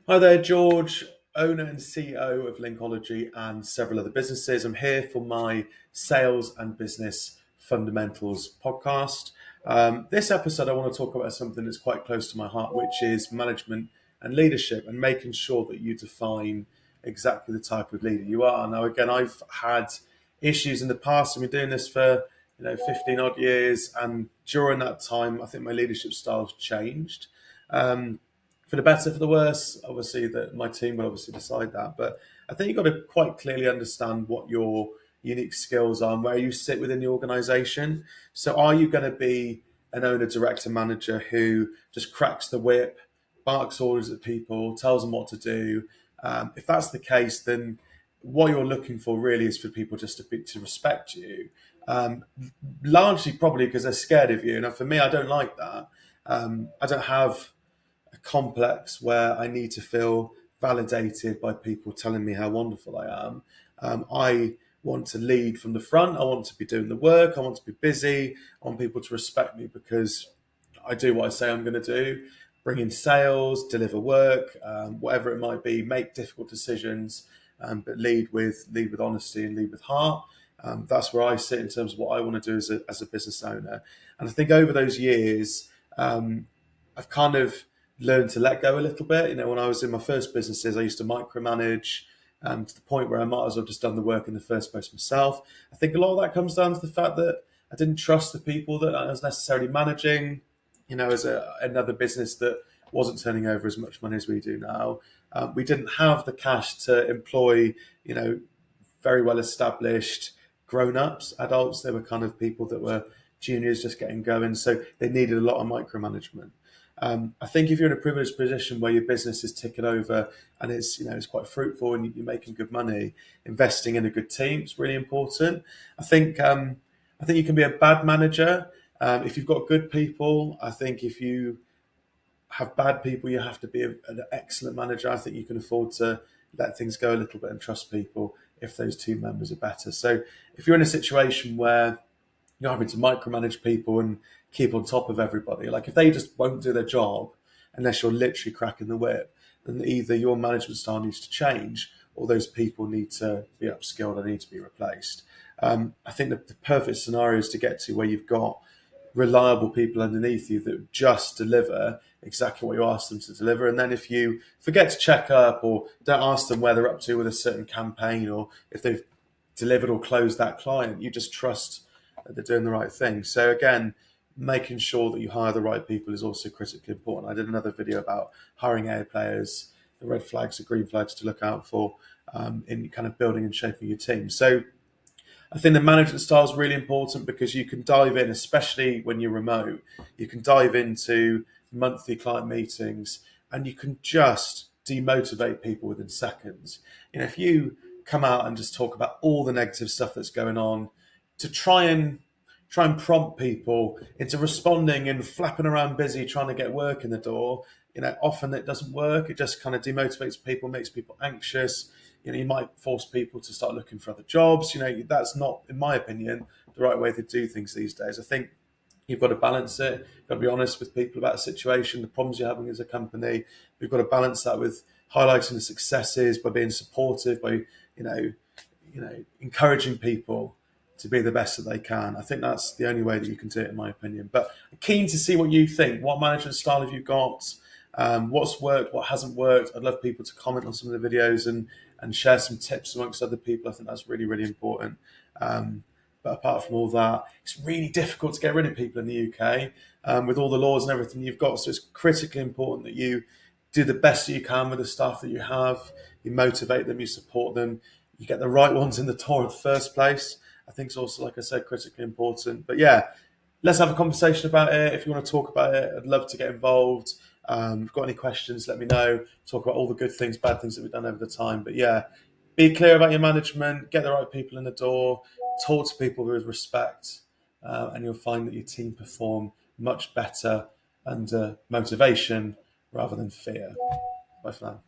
Hi there, George, owner and CEO of Linkology and several other businesses. I'm here for my sales and business fundamentals podcast. This episode, I want to talk about something that's quite close to my heart, which is management and leadership and making sure that you define exactly the type of leader you are. Now, again, I've had issues in the past. I've been doing this for 15 odd years, and during that time, I think my leadership style's changed. Um, for the better, for the worse. Obviously, that my team will obviously decide that. But I think you've got to quite clearly understand what your unique skills are and where you sit within the organisation. So, are you going to be an owner, director, manager who just cracks the whip, barks orders at people, tells them what to do? If that's the case, then what you're looking for really is for people just to respect you. Um, Largely, probably because they're scared of you. Now, for me, I don't like that. I don't have a complex where I need to feel validated by people telling me how wonderful I am. I want to lead from the front. I want to be doing the work. I want to be busy. I want people to respect me because I do what I say I'm going to do. Bring in sales, deliver work, whatever it might be. Make difficult decisions, but lead with honesty and lead with heart. That's where I sit in terms of what I want to do as a business owner. And I think over those years, I've kind of learned to let go a little bit. When I was in my first businesses, I used to micromanage to the point where I might as well just done the work in the first place myself. I think a lot of that comes down to the fact that I didn't trust the people that I was necessarily managing. As another business that wasn't turning over as much money as we do now. We didn't have the cash to employ, you know, very well established grown ups, adults. They were kind of people that were juniors just getting going. So they needed a lot of micromanagement. I think if you're in a privileged position where your business is ticking over and it's quite fruitful and you're making good money, investing in a good team is really important. I think you can be a bad manager if you've got good people. I think if you have bad people, you have to be an excellent manager. I think you can afford to let things go a little bit and trust people if those team members are better. So if you're in a situation where you're having to micromanage people and keep on top of everybody. Like if they just won't do their job unless you're literally cracking the whip, then either your management style needs to change or those people need to be upskilled and need to be replaced. I think the perfect scenario is to get to where you've got reliable people underneath you that just deliver exactly what you ask them to deliver. And then if you forget to check up or don't ask them where they're up to with a certain campaign or if they've delivered or closed that client, you just trust that they're doing the right thing. So again, making sure that you hire the right people is also critically important. I did another video about hiring A players, the red flags, the green flags to look out for in kind of building and shaping your team. So I think the management style is really important because you can dive in, especially when you're remote. You can dive into monthly client meetings and you can just demotivate people within seconds. If you come out and just talk about all the negative stuff that's going on, to try and prompt people into responding and flapping around busy trying to get work in the door, often it doesn't work. It just kind of demotivates people, makes people anxious. You might force people to start looking for other jobs. That's not, in my opinion, the right way to do things these days. I think you've got to balance it. You've got to be honest with people about the situation, the problems you're having as a company. We've got to balance that with highlighting the successes, by being supportive, by you know, encouraging people to be the best that they can. I think that's the only way that you can do it, in my opinion. But I'm keen to see what you think. What management style have you got? What's worked? What hasn't worked? I'd love people to comment on some of the videos and share some tips amongst other people. I think that's really, really important. But apart from all that, it's really difficult to get rid of people in the UK with all the laws and everything you've got. So it's critically important that you do the best that you can with the staff that you have. You motivate them, you support them, you get the right ones in the door in the first place. I think it's also, like I said, critically important. But yeah, let's have a conversation about it. If you want to talk about it, I'd love to get involved. If you've got any questions, let me know. Talk about all the good things, bad things that we've done over the time. But yeah, be clear about your management, get the right people in the door, talk to people with respect, and you'll find that your team perform much better under motivation rather than fear. Bye for now.